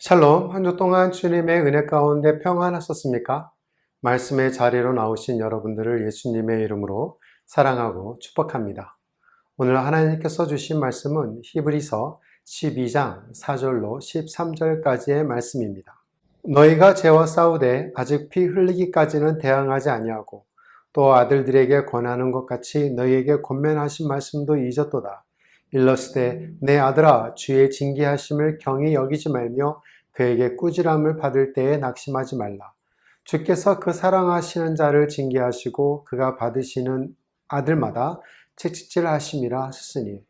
샬롬, 한 주 동안 주님의 은혜 가운데 평안하셨습니까? 말씀의 자리로 나오신 여러분들을 예수님의 이름으로 사랑하고 축복합니다. 오늘 하나님께서 주신 말씀은 히브리서 12장 4절로 13절까지의 말씀입니다. 너희가 죄와 싸우되 아직 피 흘리기까지는 대항하지 아니하고 또 아들들에게 권하는 것 같이 너희에게 권면하신 말씀도 잊었도다. 일러스되 내 아들아 주의 징계하심을 경히 여기지 말며 그에게 꾸지람을 받을 때에 낙심하지 말라. 주께서 그 사랑하시는 자를 징계하시고 그가 받으시는 아들마다 채찍질하심이라 하셨으니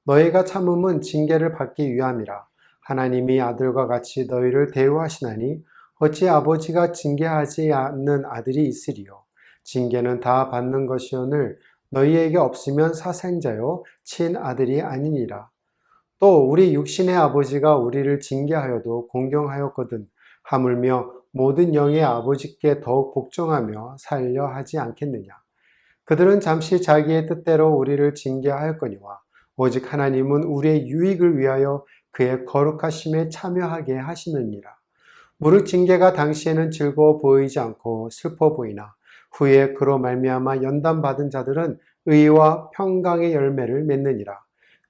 너희가 참음은 징계를 받기 위함이라. 하나님이 아들과 같이 너희를 대우하시나니 어찌 아버지가 징계하지 않는 아들이 있으리요. 징계는 다 받는 것이오늘 너희에게 없으면 사생자요 친아들이 아니니라. 또 우리 육신의 아버지가 우리를 징계하여도 공경하였거든 하물며 모든 영의 아버지께 더욱 복종하며 살려 하지 않겠느냐. 그들은 잠시 자기의 뜻대로 우리를 징계하였거니와 오직 하나님은 우리의 유익을 위하여 그의 거룩하심에 참여하게 하시느니라. 무릇 징계가 당시에는 즐거워 보이지 않고 슬퍼 보이나 후에 그로 말미암아 연단받은 자들은 의와 평강의 열매를 맺느니라.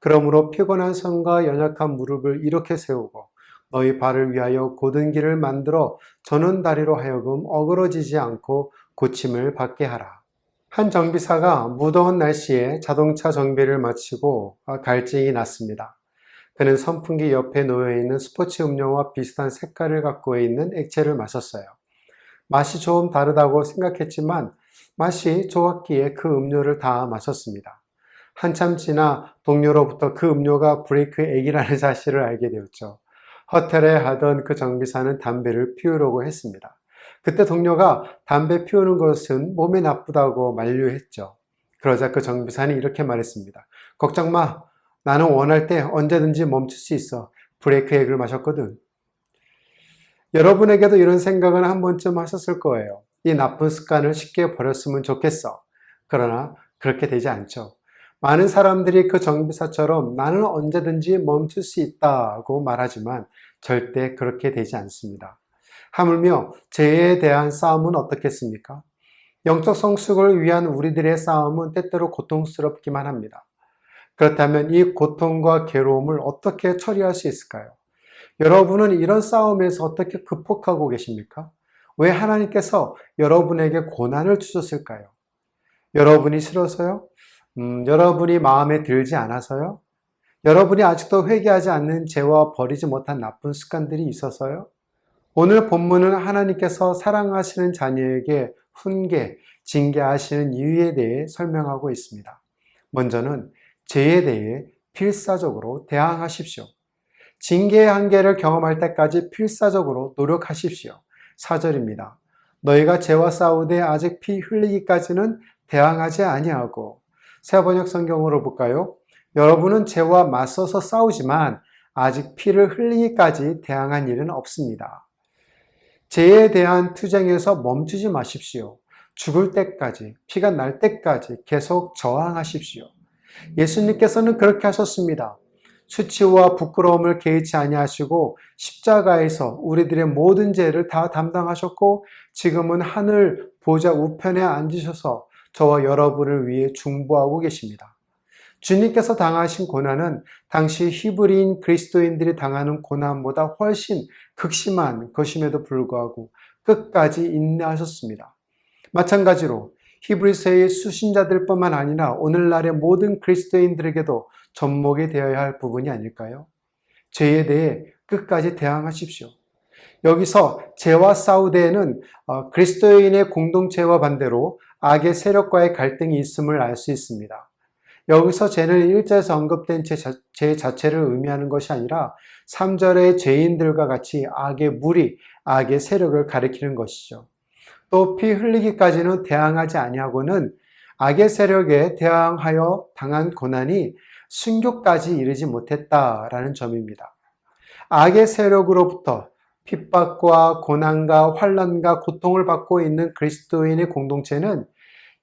그러므로 피곤한 손과 연약한 무릎을 이렇게 세우고 너희 발을 위하여 곧은 길을 만들어 저는 다리로 하여금 어그러지지 않고 고침을 받게 하라. 한 정비사가 무더운 날씨에 자동차 정비를 마치고 갈증이 났습니다. 그는 선풍기 옆에 놓여있는 스포츠 음료와 비슷한 색깔을 갖고 있는 액체를 마셨어요. 맛이 좀 다르다고 생각했지만 맛이 좋았기에 그 음료를 다 마셨습니다. 한참 지나 동료로부터 그 음료가 브레이크 액이라는 사실을 알게 되었죠. 호텔에 하던 그 정비사는 담배를 피우려고 했습니다. 그때 동료가 담배 피우는 것은 몸에 나쁘다고 만류했죠. 그러자 그 정비사는 이렇게 말했습니다. 걱정 마. 나는 원할 때 언제든지 멈출 수 있어. 브레이크 액을 마셨거든. 여러분에게도 이런 생각은 한 번쯤 하셨을 거예요. 이 나쁜 습관을 쉽게 버렸으면 좋겠어. 그러나 그렇게 되지 않죠. 많은 사람들이 그 정비사처럼 나는 언제든지 멈출 수 있다고 말하지만 절대 그렇게 되지 않습니다. 하물며 죄에 대한 싸움은 어떻겠습니까? 영적 성숙을 위한 우리들의 싸움은 때때로 고통스럽기만 합니다. 그렇다면 이 고통과 괴로움을 어떻게 처리할 수 있을까요? 여러분은 이런 싸움에서 어떻게 극복하고 계십니까? 왜 하나님께서 여러분에게 고난을 주셨을까요? 여러분이 싫어서요? 여러분이 마음에 들지 않아서요? 여러분이 아직도 회개하지 않는 죄와 버리지 못한 나쁜 습관들이 있어서요? 오늘 본문은 하나님께서 사랑하시는 자녀에게 훈계, 징계하시는 이유에 대해 설명하고 있습니다. 먼저는 죄에 대해 필사적으로 대항하십시오. 징계의 한계를 경험할 때까지 필사적으로 노력하십시오. 4절입니다. 너희가 죄와 싸우되 아직 피 흘리기까지는 대항하지 아니하고. 새번역 성경으로 볼까요? 여러분은 죄와 맞서서 싸우지만 아직 피를 흘리기까지 대항한 일은 없습니다. 죄에 대한 투쟁에서 멈추지 마십시오. 죽을 때까지, 피가 날 때까지 계속 저항하십시오. 예수님께서는 그렇게 하셨습니다. 수치와 부끄러움을 개의치 아니하시고 십자가에서 우리들의 모든 죄를 다 담당하셨고 지금은 하늘 보좌 우편에 앉으셔서 저와 여러분을 위해 중보하고 계십니다. 주님께서 당하신 고난은 당시 히브리인 그리스도인들이 당하는 고난보다 훨씬 극심한 것임에도 불구하고 끝까지 인내하셨습니다. 마찬가지로 히브리서의 수신자들뿐만 아니라 오늘날의 모든 그리스도인들에게도 접목이 되어야 할 부분이 아닐까요? 죄에 대해 끝까지 대항하십시오. 여기서 죄와 싸우되에는 그리스도인의 공동체와 반대로 악의 세력과의 갈등이 있음을 알 수 있습니다. 여기서 죄는 1절에서 언급된 죄 자체를 의미하는 것이 아니라 3절의 죄인들과 같이 악의 무리, 악의 세력을 가리키는 것이죠. 또 피 흘리기까지는 대항하지 아니하고는 악의 세력에 대항하여 당한 고난이 순교까지 이르지 못했다라는 점입니다. 악의 세력으로부터 핍박과 고난과 환난과 고통을 받고 있는 그리스도인의 공동체는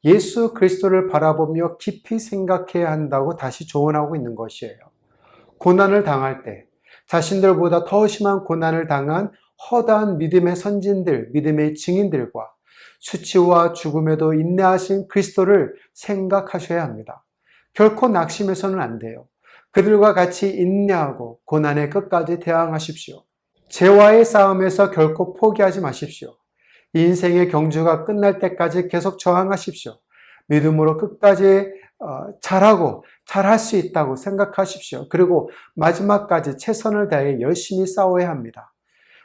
예수 그리스도를 바라보며 깊이 생각해야 한다고 다시 조언하고 있는 것이에요. 고난을 당할 때, 자신들보다 더 심한 고난을 당한 허다한 믿음의 선진들, 믿음의 증인들과 수치와 죽음에도 인내하신 그리스도를 생각하셔야 합니다. 결코 낙심해서는 안 돼요. 그들과 같이 인내하고 고난의 끝까지 대항하십시오. 죄와의 싸움에서 결코 포기하지 마십시오. 인생의 경주가 끝날 때까지 계속 저항하십시오. 믿음으로 끝까지 잘하고 잘할 수 있다고 생각하십시오. 그리고 마지막까지 최선을 다해 열심히 싸워야 합니다.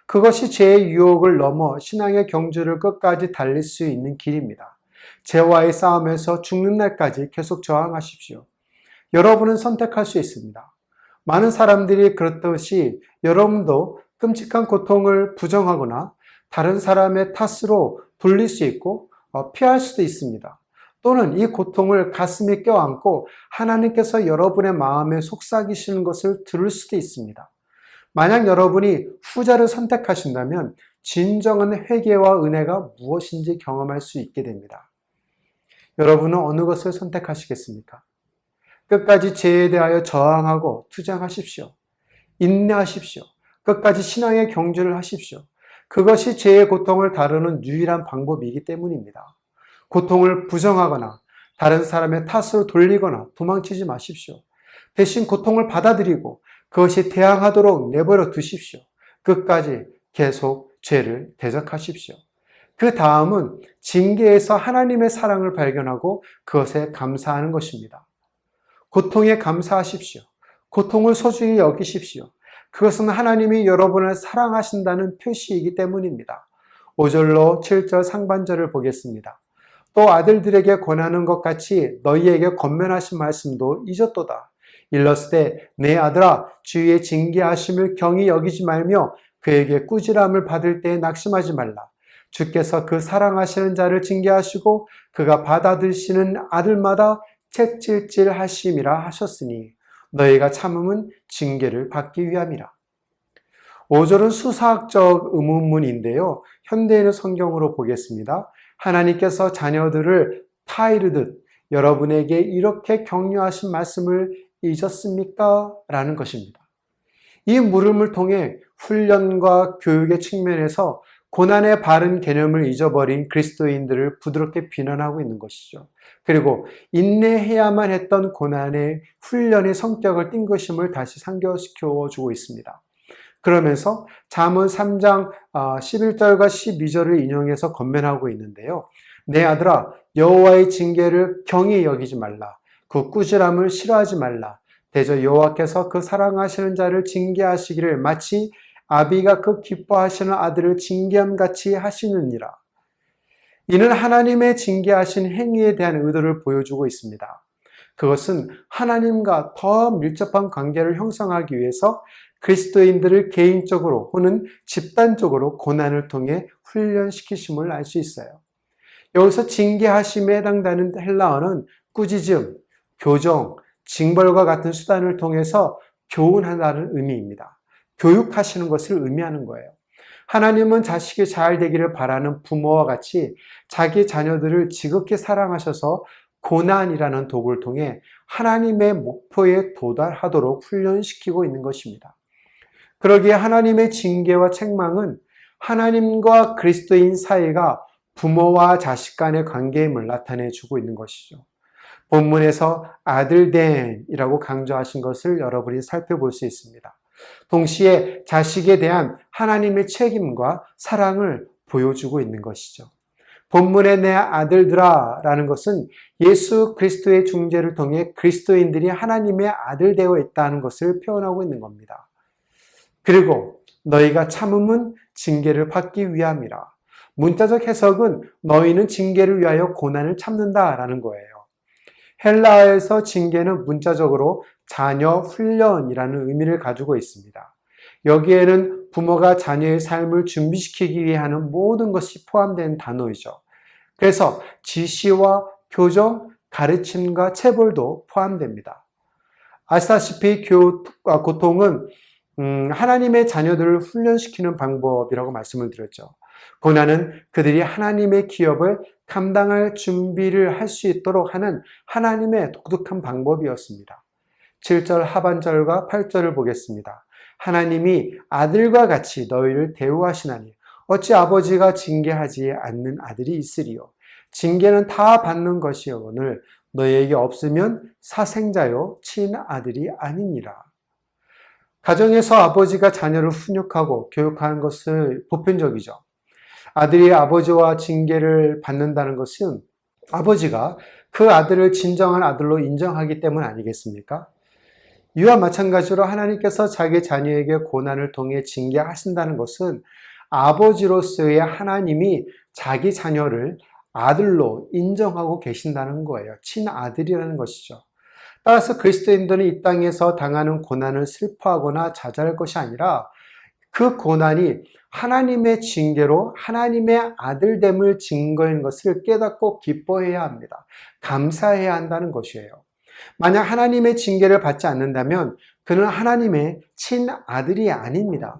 그것이 죄의 유혹을 넘어 신앙의 경주를 끝까지 달릴 수 있는 길입니다. 죄와의 싸움에서 죽는 날까지 계속 저항하십시오. 여러분은 선택할 수 있습니다. 많은 사람들이 그렇듯이 여러분도 끔찍한 고통을 부정하거나 다른 사람의 탓으로 돌릴 수 있고 피할 수도 있습니다. 또는 이 고통을 가슴에 껴안고 하나님께서 여러분의 마음에 속삭이시는 것을 들을 수도 있습니다. 만약 여러분이 후자를 선택하신다면 진정한 회개와 은혜가 무엇인지 경험할 수 있게 됩니다. 여러분은 어느 것을 선택하시겠습니까? 끝까지 죄에 대하여 저항하고 투쟁하십시오. 인내하십시오. 끝까지 신앙의 경주를 하십시오. 그것이 죄의 고통을 다루는 유일한 방법이기 때문입니다. 고통을 부정하거나 다른 사람의 탓으로 돌리거나 도망치지 마십시오. 대신 고통을 받아들이고 그것이 대항하도록 내버려 두십시오. 끝까지 계속 죄를 대적하십시오. 그 다음은 징계에서 하나님의 사랑을 발견하고 그것에 감사하는 것입니다. 고통에 감사하십시오. 고통을 소중히 여기십시오. 그것은 하나님이 여러분을 사랑하신다는 표시이기 때문입니다. 5절로 7절 상반절을 보겠습니다. 또 아들들에게 권하는 것 같이 너희에게 권면하신 말씀도 잊었도다. 일렀으되 내 아들아 주의 징계하심을 경히 여기지 말며 그에게 꾸지람을 받을 때에 낙심하지 말라. 주께서 그 사랑하시는 자를 징계하시고 그가 받아들이시는 아들마다 책질질 하심이라 하셨으니 너희가 참음은 징계를 받기 위함이라. 5절은 수사학적 의문문인데요. 현대인의 성경으로 보겠습니다. 하나님께서 자녀들을 타이르듯 여러분에게 이렇게 격려하신 말씀을 잊었습니까? 라는 것입니다. 이 물음을 통해 훈련과 교육의 측면에서 고난의 바른 개념을 잊어버린 그리스도인들을 부드럽게 비난하고 있는 것이죠. 그리고 인내해야만 했던 고난의 훈련의 성격을 띈 것임을 다시 상기시켜주고 있습니다. 그러면서 잠언 3장 11절과 12절을 인용해서 권면하고 있는데요. 내 아들아 여호와의 징계를 경히 여기지 말라. 그 꾸지람을 싫어하지 말라. 대저 여호와께서 그 사랑하시는 자를 징계하시기를 마치 아비가 그 기뻐하시는 아들을 징계함같이 하시느니라. 이는 하나님의 징계하신 행위에 대한 의도를 보여주고 있습니다. 그것은 하나님과 더 밀접한 관계를 형성하기 위해서 그리스도인들을 개인적으로 혹은 집단적으로 고난을 통해 훈련시키심을 알 수 있어요. 여기서 징계하심에 해당되는 헬라어는 꾸짖음, 교정, 징벌과 같은 수단을 통해서 교훈한다는 의미입니다. 교육하시는 것을 의미하는 거예요. 하나님은 자식이 잘 되기를 바라는 부모와 같이 자기 자녀들을 지극히 사랑하셔서 고난이라는 도구를 통해 하나님의 목표에 도달하도록 훈련시키고 있는 것입니다. 그러기에 하나님의 징계와 책망은 하나님과 그리스도인 사이가 부모와 자식 간의 관계임을 나타내주고 있는 것이죠. 본문에서 아들됨이라고 강조하신 것을 여러분이 살펴볼 수 있습니다. 동시에 자식에 대한 하나님의 책임과 사랑을 보여주고 있는 것이죠. 본문의 내 아들들아 라는 것은 예수 그리스도의 중재를 통해 그리스도인들이 하나님의 아들 되어 있다는 것을 표현하고 있는 겁니다. 그리고 너희가 참음은 징계를 받기 위함이라. 문자적 해석은 너희는 징계를 위하여 고난을 참는다라는 거예요. 헬라어에서 징계는 문자적으로 자녀 훈련이라는 의미를 가지고 있습니다. 여기에는 부모가 자녀의 삶을 준비시키기 위해 하는 모든 것이 포함된 단어이죠. 그래서 지시와 교정, 가르침과 체벌도 포함됩니다. 아시다시피 고통은 하나님의 자녀들을 훈련시키는 방법이라고 말씀을 드렸죠. 고난은 그들이 하나님의 기업을 감당할 준비를 할 수 있도록 하는 하나님의 독특한 방법이었습니다. 7절 하반절과 8절을 보겠습니다. 하나님이 아들과 같이 너희를 대우하시나니 어찌 아버지가 징계하지 않는 아들이 있으리요. 징계는 다 받는 것이오늘 너희에게 없으면 사생자요 친아들이 아니니라. 가정에서 아버지가 자녀를 훈육하고 교육하는 것은 보편적이죠. 아들이 아버지와 징계를 받는다는 것은 아버지가 그 아들을 진정한 아들로 인정하기 때문 아니겠습니까? 이와 마찬가지로 하나님께서 자기 자녀에게 고난을 통해 징계하신다는 것은 아버지로서의 하나님이 자기 자녀를 아들로 인정하고 계신다는 거예요. 친아들이라는 것이죠. 따라서 그리스도인들은 이 땅에서 당하는 고난을 슬퍼하거나 자잘할 것이 아니라 그 고난이 하나님의 징계로 하나님의 아들됨을 증거인 것을 깨닫고 기뻐해야 합니다. 감사해야 한다는 것이에요. 만약 하나님의 징계를 받지 않는다면 그는 하나님의 친아들이 아닙니다.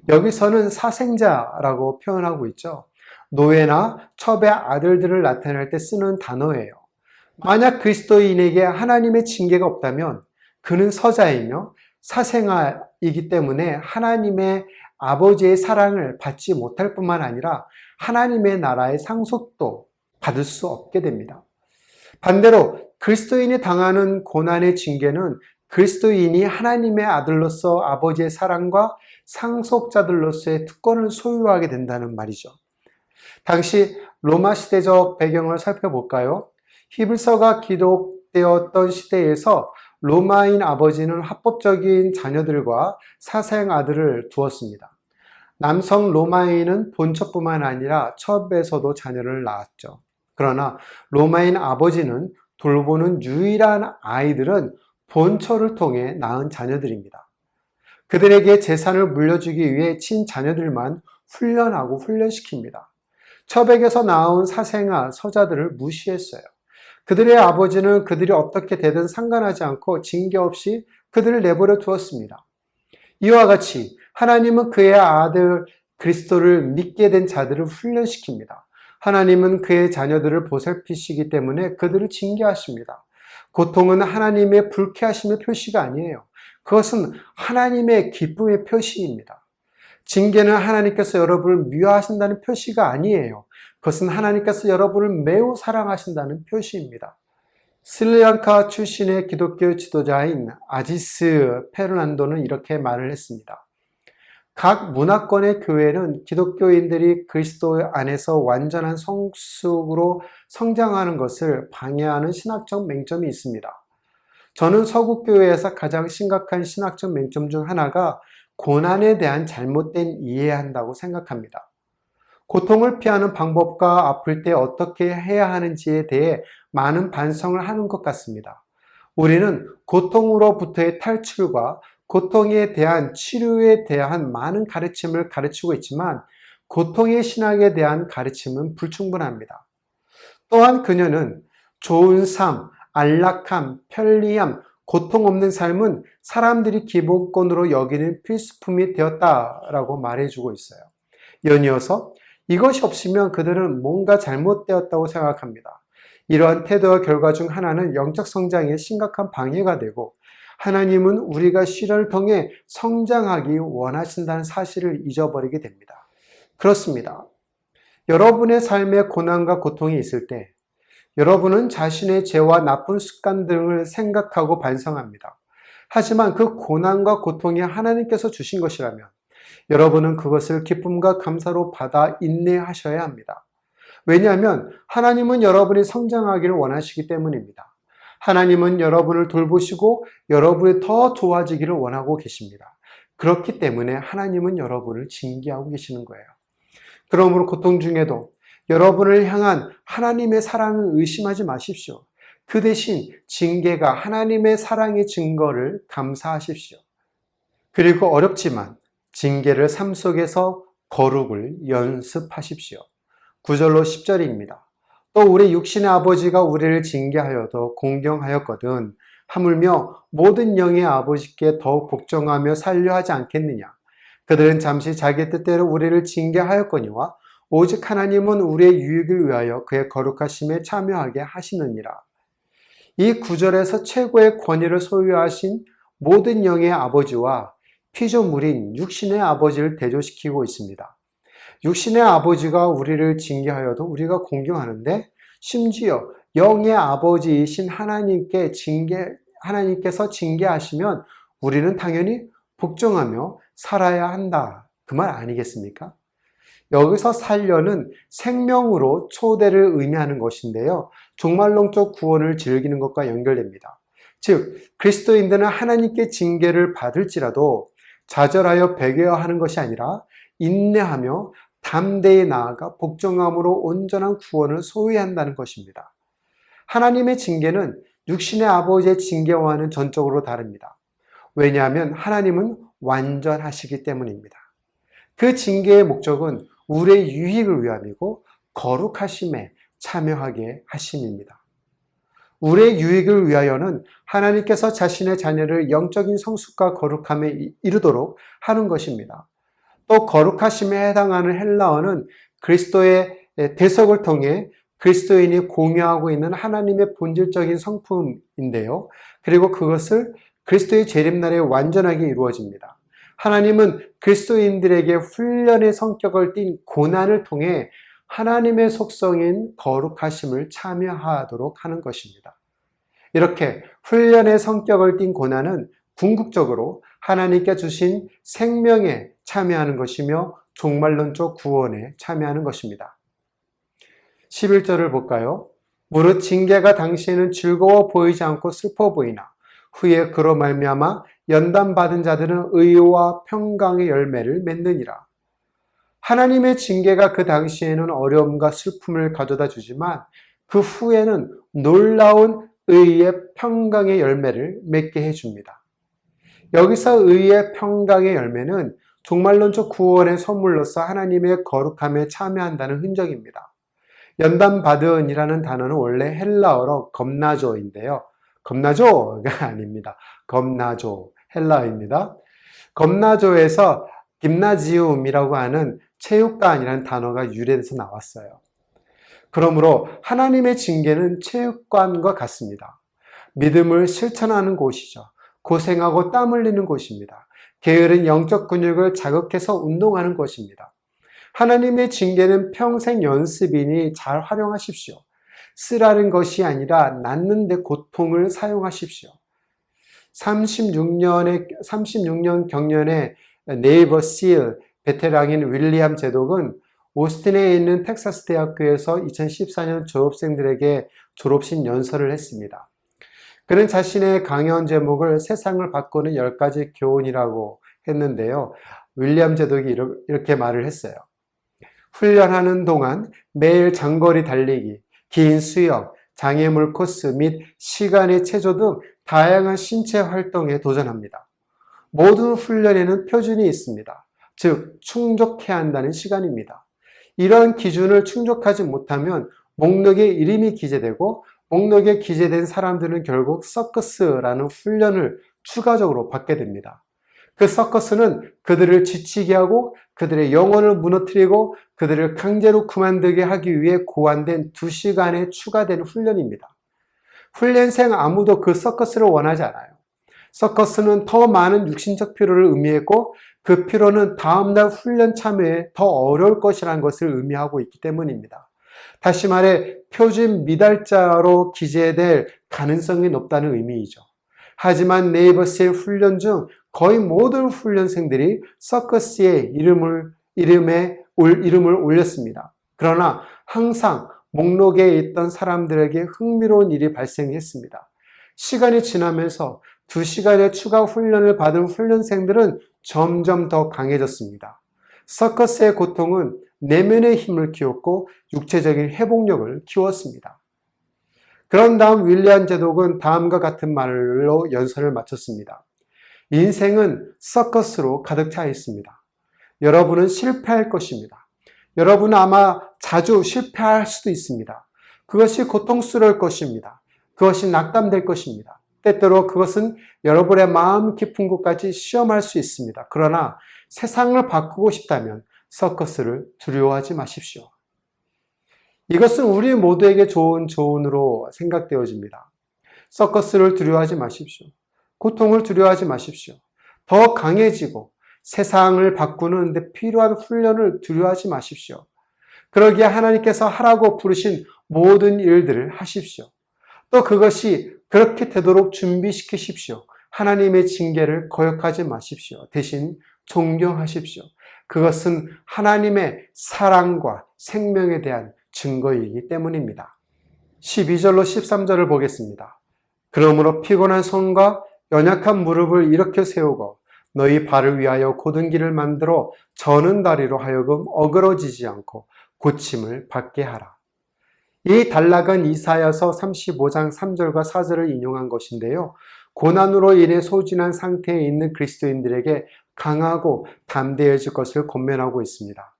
여기서는 사생자라고 표현하고 있죠. 노예나 첩의 아들들을 나타낼 때 쓰는 단어예요. 만약 그리스도인에게 하나님의 징계가 없다면 그는 서자이며 사생아이기 때문에 하나님의 아버지의 사랑을 받지 못할 뿐만 아니라 하나님의 나라의 상속도 받을 수 없게 됩니다. 반대로 그리스도인이 당하는 고난의 징계는 그리스도인이 하나님의 아들로서 아버지의 사랑과 상속자들로서의 특권을 소유하게 된다는 말이죠. 당시 로마 시대적 배경을 살펴볼까요? 히브리서가 기록되었던 시대에서 로마인 아버지는 합법적인 자녀들과 사생 아들을 두었습니다. 남성 로마인은 본처뿐만 아니라 첩에서도 자녀를 낳았죠. 그러나 로마인 아버지는 돌보는 유일한 아이들은 본처를 통해 낳은 자녀들입니다. 그들에게 재산을 물려주기 위해 친자녀들만 훈련하고 훈련시킵니다. 첩에게서 나온 사생아, 서자들을 무시했어요. 그들의 아버지는 그들이 어떻게 되든 상관하지 않고 징계 없이 그들을 내버려 두었습니다. 이와 같이 하나님은 그의 아들 그리스도를 믿게 된 자들을 훈련시킵니다. 하나님은 그의 자녀들을 보살피시기 때문에 그들을 징계하십니다. 고통은 하나님의 불쾌하심의 표시가 아니에요. 그것은 하나님의 기쁨의 표시입니다. 징계는 하나님께서 여러분을 미워하신다는 표시가 아니에요. 그것은 하나님께서 여러분을 매우 사랑하신다는 표시입니다. 스리랑카 출신의 기독교 지도자인 아지스 페르난도는 이렇게 말을 했습니다. 각 문화권의 교회는 기독교인들이 그리스도 안에서 완전한 성숙으로 성장하는 것을 방해하는 신학적 맹점이 있습니다. 저는 서구교회에서 가장 심각한 신학적 맹점 중 하나가 고난에 대한 잘못된 이해한다고 생각합니다. 고통을 피하는 방법과 아플 때 어떻게 해야 하는지에 대해 많은 반성을 하는 것 같습니다. 우리는 고통으로부터의 탈출과 고통에 대한 치료에 대한 많은 가르침을 가르치고 있지만 고통의 신학에 대한 가르침은 불충분합니다. 또한 그녀는 좋은 삶, 안락함, 편리함, 고통 없는 삶은 사람들이 기본권으로 여기는 필수품이 되었다라고 말해주고 있어요. 연이어서 이것이 없으면 그들은 뭔가 잘못되었다고 생각합니다. 이러한 태도와 결과 중 하나는 영적 성장에 심각한 방해가 되고 하나님은 우리가 시련을 통해 성장하기 원하신다는 사실을 잊어버리게 됩니다. 그렇습니다. 여러분의 삶에 고난과 고통이 있을 때 여러분은 자신의 죄와 나쁜 습관 등을 생각하고 반성합니다. 하지만 그 고난과 고통이 하나님께서 주신 것이라면 여러분은 그것을 기쁨과 감사로 받아 인내하셔야 합니다. 왜냐하면 하나님은 여러분이 성장하기를 원하시기 때문입니다. 하나님은 여러분을 돌보시고 여러분이 더 좋아지기를 원하고 계십니다. 그렇기 때문에 하나님은 여러분을 징계하고 계시는 거예요. 그러므로 고통 중에도 여러분을 향한 하나님의 사랑을 의심하지 마십시오. 그 대신 징계가 하나님의 사랑의 증거를 감사하십시오. 그리고 어렵지만 징계를 삶 속에서 거룩을 연습하십시오. 9절로 10절입니다. 또 우리 육신의 아버지가 우리를 징계하여도 공경하였거든 하물며 모든 영의 아버지께 더욱 복종하며 살려 하지 않겠느냐. 그들은 잠시 자기 뜻대로 우리를 징계하였거니와 오직 하나님은 우리의 유익을 위하여 그의 거룩하심에 참여하게 하시느니라. 이 구절에서 최고의 권위를 소유하신 모든 영의 아버지와 피조물인 육신의 아버지를 대조시키고 있습니다. 육신의 아버지가 우리를 징계하여도 우리가 공경하는데 심지어 영의 아버지이신 하나님께서 징계하시면 우리는 당연히 복종하며 살아야 한다. 그 말 아니겠습니까? 여기서 살려는 생명으로 초대를 의미하는 것인데요. 종말론적 구원을 즐기는 것과 연결됩니다. 즉, 그리스도인들은 하나님께 징계를 받을지라도 좌절하여 배교하는 것이 아니라 인내하며 담대히 나아가 복종함으로 온전한 구원을 소유한다는 것입니다. 하나님의 징계는 육신의 아버지의 징계와는 전적으로 다릅니다. 왜냐하면 하나님은 완전하시기 때문입니다. 그 징계의 목적은 우리의 유익을 위함이고 거룩하심에 참여하게 하심입니다. 우리의 유익을 위하여는 하나님께서 자신의 자녀를 영적인 성숙과 거룩함에 이르도록 하는 것입니다. 또 거룩하심에 해당하는 헬라어는 그리스도의 대속을 통해 그리스도인이 공유하고 있는 하나님의 본질적인 성품인데요. 그리고 그것을 그리스도의 재림날에 완전하게 이루어집니다. 하나님은 그리스도인들에게 훈련의 성격을 띤 고난을 통해 하나님의 속성인 거룩하심을 참여하도록 하는 것입니다. 이렇게 훈련의 성격을 띤 고난은 궁극적으로 하나님께 주신 생명에 참여하는 것이며 종말론적 구원에 참여하는 것입니다. 11절을 볼까요? 무릇 징계가 당시에는 즐거워 보이지 않고 슬퍼 보이나 후에 그로 말미암아 연단받은 자들은 의와 평강의 열매를 맺느니라. 하나님의 징계가 그 당시에는 어려움과 슬픔을 가져다 주지만 그 후에는 놀라운 의의 평강의 열매를 맺게 해줍니다. 여기서 의의 평강의 열매는 종말론적 구원의 선물로서 하나님의 거룩함에 참여한다는 흔적입니다. 연단받은이라는 단어는 원래 헬라어로 겁나조인데요. 겁나조가 아닙니다. 겁나조, 헬라어입니다. 겁나조에서 김나지움이라고 하는 체육관이라는 단어가 유래돼서 나왔어요. 그러므로 하나님의 징계는 체육관과 같습니다. 믿음을 실천하는 곳이죠. 고생하고 땀 흘리는 곳입니다. 게으른 영적 근육을 자극해서 운동하는 것입니다. 하나님의 징계는 평생 연습이니 잘 활용하십시오. 쓰라는 것이 아니라 낫는 데 고통을 사용하십시오. 36년 경련의 네이버 실 베테랑인 윌리엄 제독은 오스틴에 있는 텍사스 대학교에서 2014년 졸업생들에게 졸업식 연설을 했습니다. 그는 자신의 강연 제목을 세상을 바꾸는 10가지 교훈이라고 했는데요. 윌리엄 제독이 이렇게 말을 했어요. 훈련하는 동안 매일 장거리 달리기, 긴 수영, 장애물 코스 및 시간의 체조 등 다양한 신체 활동에 도전합니다. 모든 훈련에는 표준이 있습니다. 즉, 충족해야 한다는 시간입니다. 이러한 기준을 충족하지 못하면 목록에 이름이 기재되고 목록에 기재된 사람들은 결국 서커스라는 훈련을 추가적으로 받게 됩니다. 그 서커스는 그들을 지치게 하고 그들의 영혼을 무너뜨리고 그들을 강제로 그만두게 하기 위해 고안된 2시간의 추가된 훈련입니다. 훈련생 아무도 그 서커스를 원하지 않아요. 서커스는 더 많은 육신적 피로를 의미했고 그 피로는 다음날 훈련 참여에 더 어려울 것이라는 것을 의미하고 있기 때문입니다. 다시 말해 표준 미달자로 기재될 가능성이 높다는 의미이죠. 하지만 네이버스의 훈련 중 거의 모든 훈련생들이 서커스의 이름을 올렸습니다. 그러나 항상 목록에 있던 사람들에게 흥미로운 일이 발생했습니다. 시간이 지나면서 2시간의 추가 훈련을 받은 훈련생들은 점점 더 강해졌습니다. 서커스의 고통은 내면의 힘을 키웠고 육체적인 회복력을 키웠습니다. 그런 다음 윌리엄 제독은 다음과 같은 말로 연설을 마쳤습니다. 인생은 서커스로 가득 차 있습니다. 여러분은 실패할 것입니다. 여러분은 아마 자주 실패할 수도 있습니다. 그것이 고통스러울 것입니다. 그것이 낙담될 것입니다. 때때로 그것은 여러분의 마음 깊은 곳까지 시험할 수 있습니다. 그러나 세상을 바꾸고 싶다면 서커스를 두려워하지 마십시오. 이것은 우리 모두에게 좋은 조언으로 생각되어집니다. 서커스를 두려워하지 마십시오. 고통을 두려워하지 마십시오. 더 강해지고 세상을 바꾸는 데 필요한 훈련을 두려워하지 마십시오. 그러기에 하나님께서 하라고 부르신 모든 일들을 하십시오. 또 그것이 그렇게 되도록 준비시키십시오. 하나님의 징계를 거역하지 마십시오. 대신 존경하십시오. 그것은 하나님의 사랑과 생명에 대한 증거이기 때문입니다. 12절로 13절을 보겠습니다. 그러므로 피곤한 손과 연약한 무릎을 일으켜 세우고 너희 발을 위하여 곧은 길을 만들어 저는 다리로 하여금 어그러지지 않고 고침을 받게 하라. 이 단락은 이사야서 35장 3절과 4절을 인용한 것인데요. 고난으로 인해 소진한 상태에 있는 그리스도인들에게 강하고 담대해질 것을 권면하고 있습니다.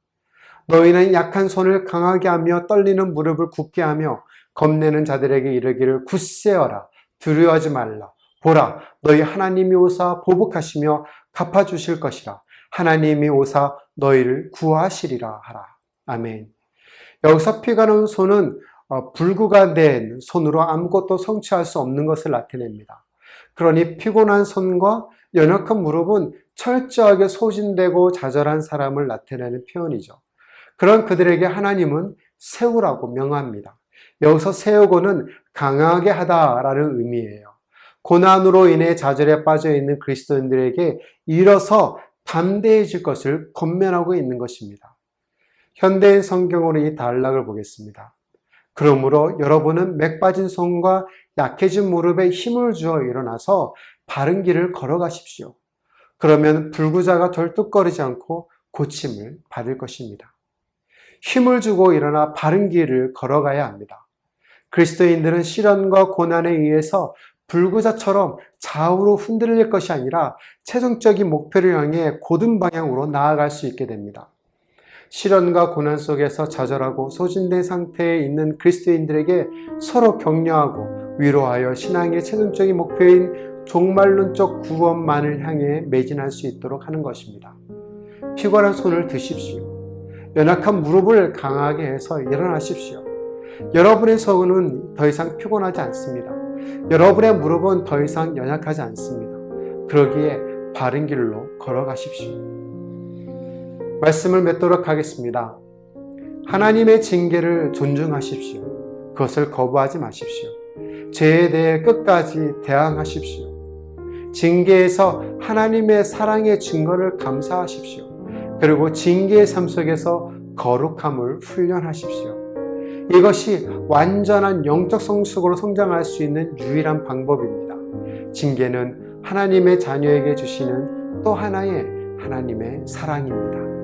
너희는 약한 손을 강하게 하며 떨리는 무릎을 굳게 하며 겁내는 자들에게 이르기를 굳세어라. 두려워하지 말라. 보라, 너희 하나님이 오사 보복하시며 갚아주실 것이라. 하나님이 오사 너희를 구하시리라 하라. 아멘. 여기서 피가 나는 손은 불구가 된 손으로 아무것도 성취할 수 없는 것을 나타냅니다. 그러니 피곤한 손과 연약한 무릎은 철저하게 소진되고 좌절한 사람을 나타내는 표현이죠. 그런 그들에게 하나님은 세우라고 명합니다. 여기서 세우고는 강하게 하다라는 의미예요. 고난으로 인해 좌절에 빠져 있는 그리스도인들에게 일어서 담대해질 것을 권면하고 있는 것입니다. 현대인 성경으로 이 단락을 보겠습니다. 그러므로 여러분은 맥 빠진 손과 약해진 무릎에 힘을 주어 일어나서 바른 길을 걸어가십시오. 그러면 불구자가 덜뚝거리지 않고 고침을 받을 것입니다. 힘을 주고 일어나 바른 길을 걸어가야 합니다. 그리스도인들은 시련과 고난에 의해서 불구자처럼 좌우로 흔들릴 것이 아니라 최종적인 목표를 향해 곧은 방향으로 나아갈 수 있게 됩니다. 시련과 고난 속에서 좌절하고 소진된 상태에 있는 그리스도인들에게 서로 격려하고 위로하여 신앙의 최종적인 목표인 종말론적 구원만을 향해 매진할 수 있도록 하는 것입니다. 피곤한 손을 드십시오. 연약한 무릎을 강하게 해서 일어나십시오. 여러분의 손은 더 이상 피곤하지 않습니다. 여러분의 무릎은 더 이상 연약하지 않습니다. 그러기에 바른 길로 걸어가십시오. 말씀을 맺도록 하겠습니다. 하나님의 징계를 존중하십시오. 그것을 거부하지 마십시오. 죄에 대해 끝까지 대항하십시오. 징계에서 하나님의 사랑의 증거를 감사하십시오. 그리고 징계의 삶 속에서 거룩함을 훈련하십시오. 이것이 완전한 영적 성숙으로 성장할 수 있는 유일한 방법입니다. 징계는 하나님의 자녀에게 주시는 또 하나의 하나님의 사랑입니다.